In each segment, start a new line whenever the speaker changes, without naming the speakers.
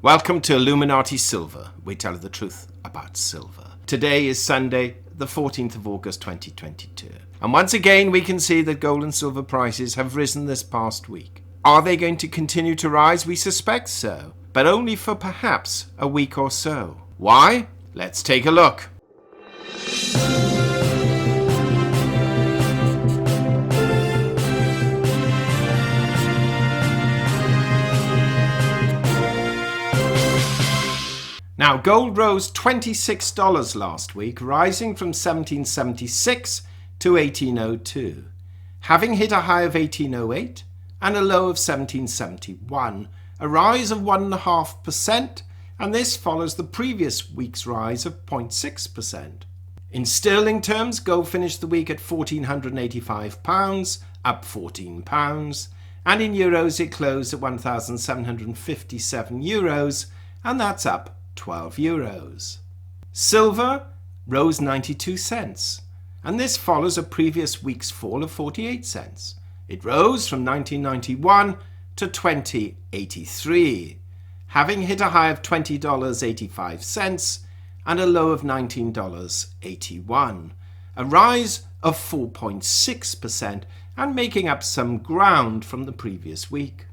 Welcome to Illuminati Silver. We tell the truth about silver. Today is Sunday, the 14th of August 2022. And once again, we can see that gold and silver prices have risen this past week. Are they going to continue to rise? We suspect so, but only for perhaps a week or so. Why? Let's take a look. Now, gold rose $26 last week, rising from 1776 to 1802, having hit a high of 1808 and a low of 1771, a rise of 1.5%, and this follows the previous week's rise of 0.6%. In sterling terms, gold finished the week at £1,485, up £14, and in euros it closed at €1,757, and that's up 12 euros. Silver rose 92 cents, and this follows a previous week's fall of 48 cents. It rose from 1991 to 2083, having hit a high of $20.85 and a low of $19.81, a rise of 4.6% and making up some ground from the previous week.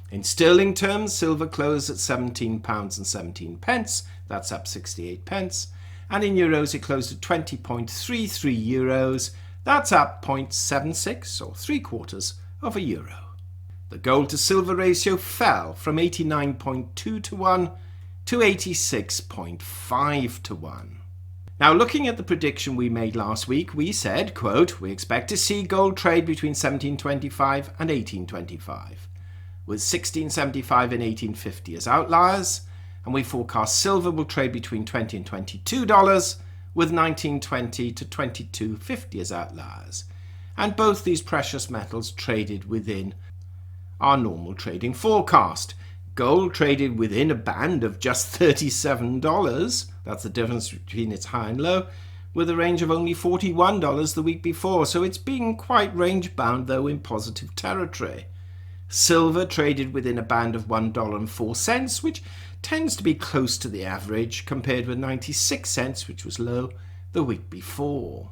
In sterling terms, silver closed at £17.17, that's up 68 pence, and in euros it closed at 20.33 euros, that's up 0.76 or 3/4 of a euro. The gold to silver ratio fell from 89.2 to 1 to 86.5 to 1. Now, looking at the prediction we made last week, we said, quote, we expect to see gold trade between 1725 and 1825. With 1675 and 1850 as outliers, and we forecast silver will trade between $20 and $22, with 1920 to 2250 as outliers. And both these precious metals traded within our normal trading forecast. Gold traded within a band of just $37, that's the difference between its high and low, with a range of only $41 the week before, so it's been quite range bound, though in positive territory. Silver traded within a band of $1.04, which tends to be close to the average, compared with 96 cents, which was low the week before.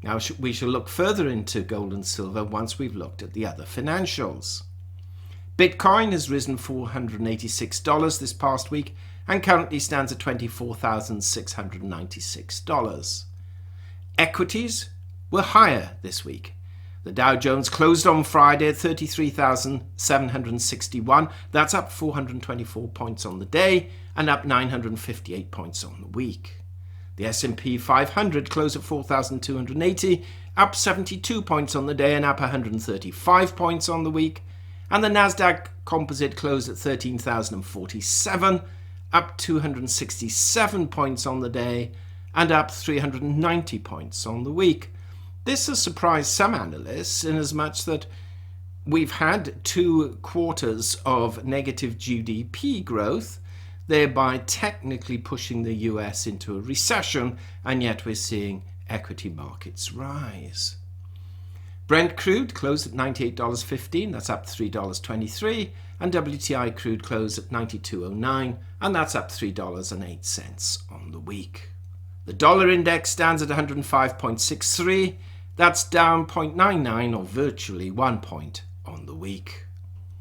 Now we shall look further into gold and silver once we've looked at the other financials. Bitcoin has risen $486 this past week and currently stands at $24,696. Equities were higher this week. The Dow Jones closed on Friday at 33,761. That's up 424 points on the day and up 958 points on the week. The S&P 500 closed at 4,280, up 72 points on the day and up 135 points on the week. And the Nasdaq Composite closed at 13,047, up 267 points on the day and up 390 points on the week. This has surprised some analysts in as much that we've had 2 quarters of negative GDP growth, thereby technically pushing the US into a recession, and yet we're seeing equity markets rise. Brent crude closed at $98.15, that's up $3.23, and WTI crude closed at $92.09, and that's up $3.08 on the week. The dollar index stands at 105.63, that's down 0.99 or virtually 1 point on the week.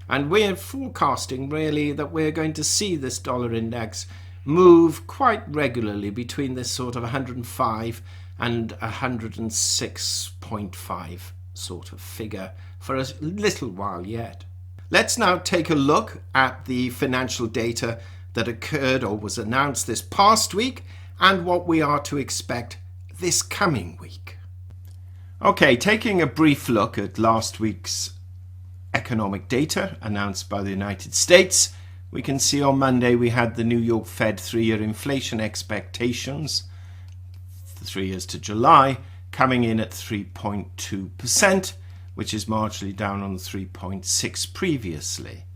And we're forecasting really that we're going to see this dollar index move quite regularly between this sort of 105 and 106.5 sort of figure for a little while yet. Let's now take a look at the financial data that occurred or was announced this past week and what we are to expect this coming week. Okay, taking a brief look at last week's economic data announced by the United States, we can see on Monday we had the New York Fed 3-year inflation expectations, the 3 years to July, coming in at 3.2%, which is marginally down on the 3.6 previously.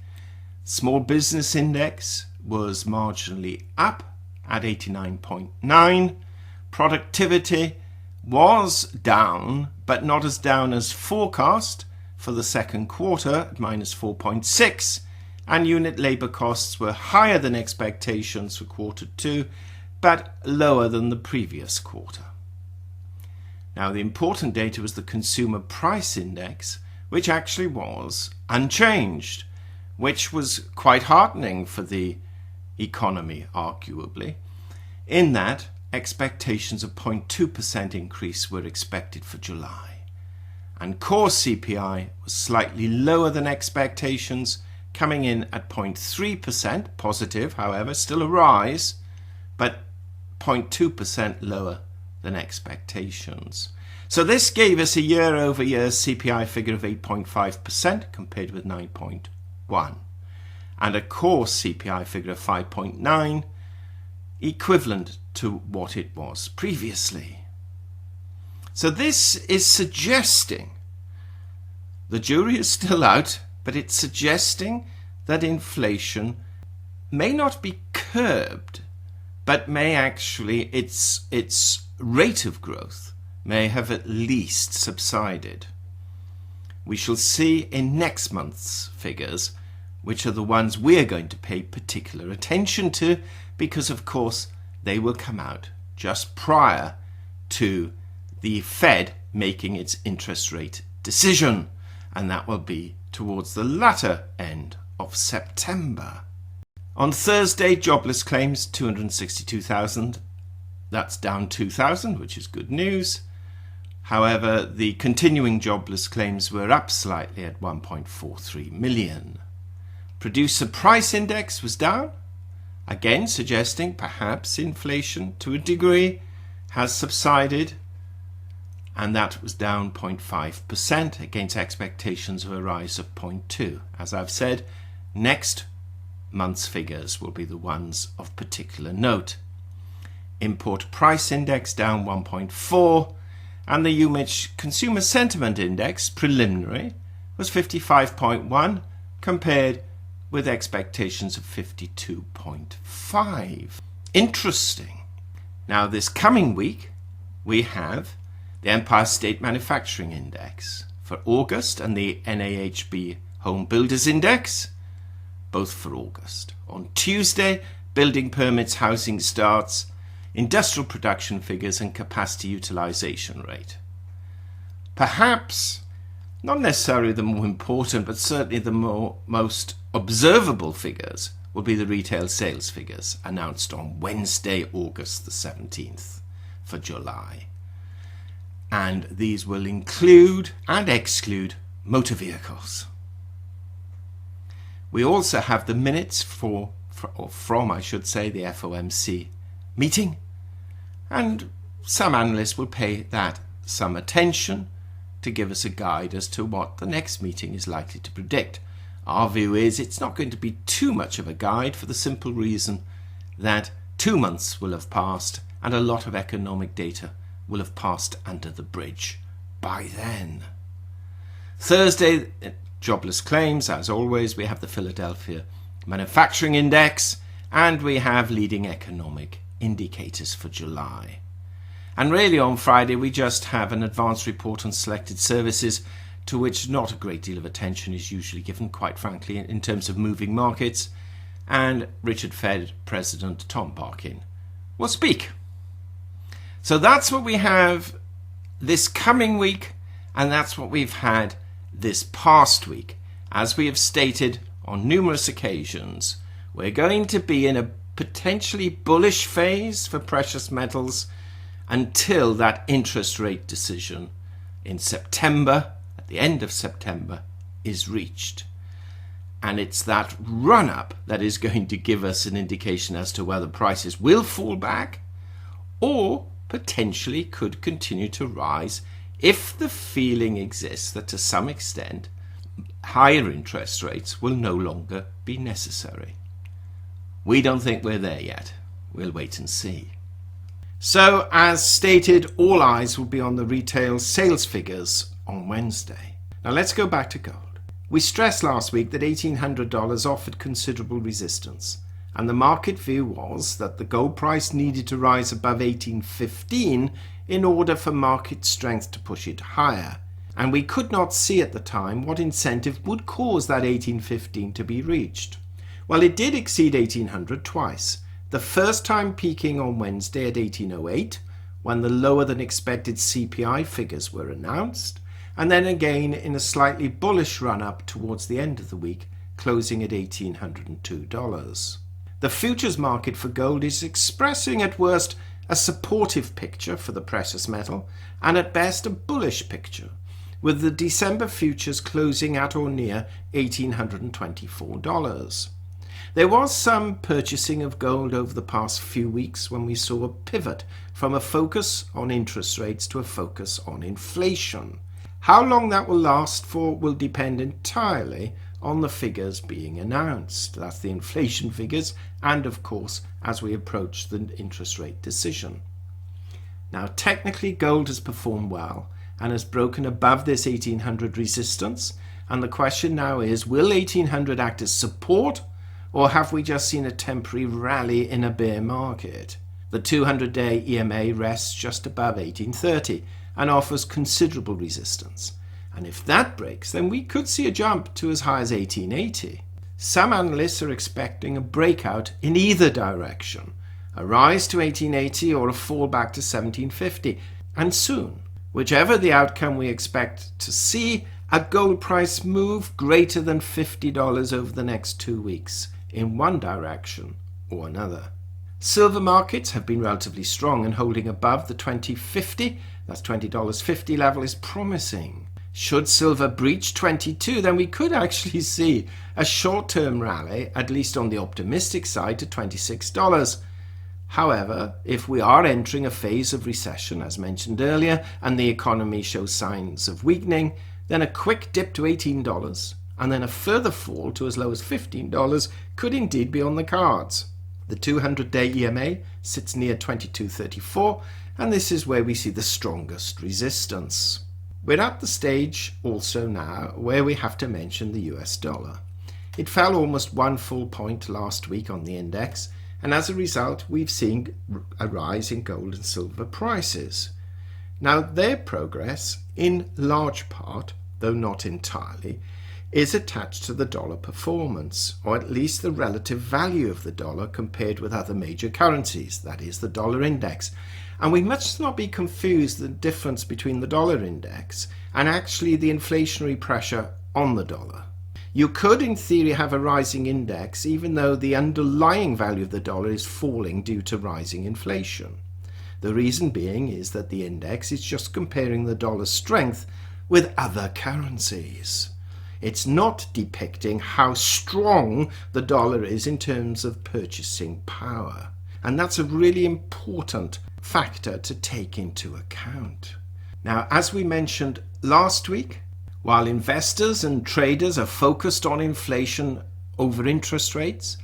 Small business index was marginally up at 89.9. Productivity was down, but not as down as forecast for the second quarter at minus 4.6, and unit labour costs were higher than expectations for quarter 2, but lower than the previous quarter. Now, the important data was the consumer price index, which actually was unchanged, which was quite heartening for the economy, arguably, in that expectations of 0.2% increase were expected for July. And core CPI was slightly lower than expectations, coming in at 0.3%, positive, however, still a rise, but 0.2% lower than expectations. So this gave us a year-over-year CPI figure of 8.5% compared with 9.1%, and a core CPI figure of 5.9%, equivalent to what it was previously. So this is suggesting, the jury is still out, but it's suggesting that inflation may not be curbed, but may actually, its rate of growth may have at least subsided. We shall see in next month's figures, which are the ones we're going to pay particular attention to, because of course they will come out just prior to the Fed making its interest rate decision, and that will be towards the latter end of September. On Thursday, jobless claims 262,000. That's down 2,000, which is good news. However, the continuing jobless claims were up slightly at 1.43 million. Producer price index was down, again suggesting perhaps inflation to a degree has subsided, and that was down 0.5% against expectations of a rise of 0.2%. As I've said, next month's figures will be the ones of particular note. Import price index down 1.4%, and the UMich Consumer Sentiment Index, preliminary, was 55.1 compared with expectations of 52.5. Interesting. Now, this coming week, we have the Empire State Manufacturing Index for August and the NAHB Home Builders Index, both for August. On Tuesday, building permits, housing starts, industrial production figures and capacity utilization rate. Perhaps not necessarily the more important, but certainly the most observable figures will be the retail sales figures announced on Wednesday, August the 17th for July. And these will include and exclude motor vehicles. We also have the minutes from the FOMC meeting, and some analysts will pay that some attention to give us a guide as to what the next meeting is likely to predict. Our view is it's not going to be too much of a guide for the simple reason that 2 months will have passed and a lot of economic data will have passed under the bridge by then. Thursday, jobless claims, as always. We have the Philadelphia Manufacturing Index, and we have leading economic indicators for July. And really on Friday we just have an advance report on selected services, to which not a great deal of attention is usually given, quite frankly, in terms of moving markets, and Richard Fed President Tom Barkin will speak. So that's what we have this coming week, and that's what we've had this past week. As we have stated on numerous occasions, we're going to be in a potentially bullish phase for precious metals until that interest rate decision in September, at the end of September, is reached. And it's that run-up that is going to give us an indication as to whether prices will fall back or potentially could continue to rise if the feeling exists that to some extent higher interest rates will no longer be necessary. We don't think we're there yet. We'll wait and see. So, as stated, all eyes will be on the retail sales figures on Wednesday. Now let's go back to gold. We stressed last week that $1,800 offered considerable resistance, and the market view was that the gold price needed to rise above $1,815 in order for market strength to push it higher. And we could not see at the time what incentive would cause that $1,815 to be reached. Well, it did exceed 1800 twice, the first time peaking on Wednesday at 1808, when the lower than expected CPI figures were announced, and then again in a slightly bullish run-up towards the end of the week, closing at $1,802. The futures market for gold is expressing at worst a supportive picture for the precious metal, and at best a bullish picture, with the December futures closing at or near $1,824. There was some purchasing of gold over the past few weeks when we saw a pivot from a focus on interest rates to a focus on inflation. How long that will last for will depend entirely on the figures being announced. That's the inflation figures, and of course as we approach the interest rate decision. Now technically gold has performed well and has broken above this 1800 resistance, and the question now is, will 1800 act as support, or have we just seen a temporary rally in a bear market? The 200-day EMA rests just above 1830 and offers considerable resistance, and if that breaks, then we could see a jump to as high as 1880. Some analysts are expecting a breakout in either direction, a rise to 1880 or a fall back to 1750, and soon, whichever the outcome we expect to see, a gold price move greater than $50 over the next 2 weeks in one direction or another. Silver markets have been relatively strong, and holding above the 2050, that's $20.50 level, is promising. Should silver breach 22, then we could actually see a short-term rally, at least on the optimistic side, to $26. However, if we are entering a phase of recession, as mentioned earlier, and the economy shows signs of weakening, then a quick dip to $18 and then a further fall to as low as $15 could indeed be on the cards. The 200-day EMA sits near 2234, and this is where we see the strongest resistance. We're at the stage also now where we have to mention the US dollar. It fell almost 1 full point last week on the index, and as a result we've seen a rise in gold and silver prices. Now their progress, in large part, though not entirely, is attached to the dollar performance, or at least the relative value of the dollar compared with other major currencies, that is the dollar index. And we must not be confused the difference between the dollar index and actually the inflationary pressure on the dollar. You could in theory have a rising index even though the underlying value of the dollar is falling due to rising inflation. The reason being is that the index is just comparing the dollar's strength with other currencies. It's not depicting how strong the dollar is in terms of purchasing power. And that's a really important factor to take into account. Now, as we mentioned last week, while investors and traders are focused on inflation over interest rates,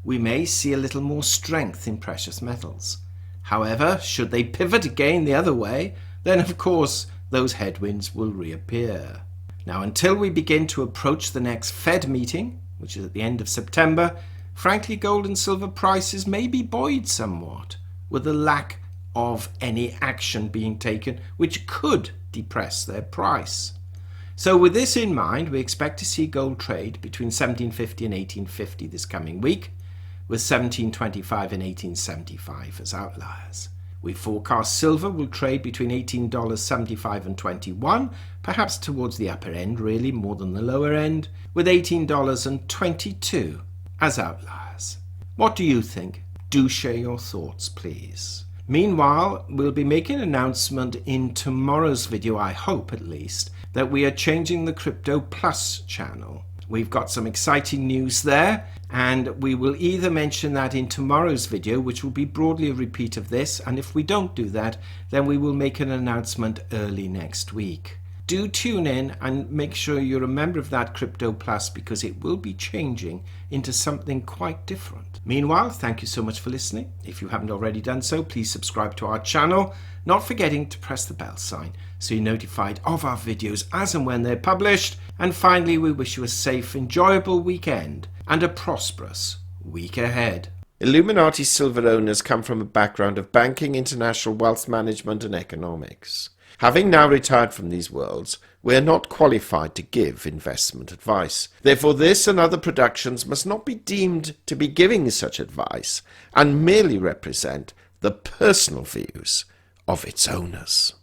we may see a little more strength in precious metals. However, should they pivot again the other way, then of course those headwinds will reappear. Now, until we begin to approach the next Fed meeting, which is at the end of September, frankly, gold and silver prices may be buoyed somewhat, with the lack of any action being taken, which could depress their price. So with this in mind, we expect to see gold trade between 1750 and 1850 this coming week, with 1725 and 1875 as outliers. We forecast silver will trade between $18.75 and $21, perhaps towards the upper end really, more than the lower end, with $18.22 as outliers. What do you think? Do share your thoughts, please. Meanwhile, we'll be making an announcement in tomorrow's video, I hope at least, that we are changing the Crypto Plus channel. We've got some exciting news there, and we will either mention that in tomorrow's video, which will be broadly a repeat of this, and if we don't do that, then we will make an announcement early next week. Do tune in and make sure you're a member of that Crypto Plus, because it will be changing into something quite different. Meanwhile, thank you so much for listening. If you haven't already done so, please subscribe to our channel, not forgetting to press the bell sign so you're notified of our videos as and when they're published. And finally, we wish you a safe, enjoyable weekend and a prosperous week ahead. Illuminati silver owners come from a background of banking, international wealth management and economics.
Having now retired from these worlds, we are not qualified to give investment advice. Therefore, this and other productions must not be deemed to be giving such advice and merely represent the personal views of its owners.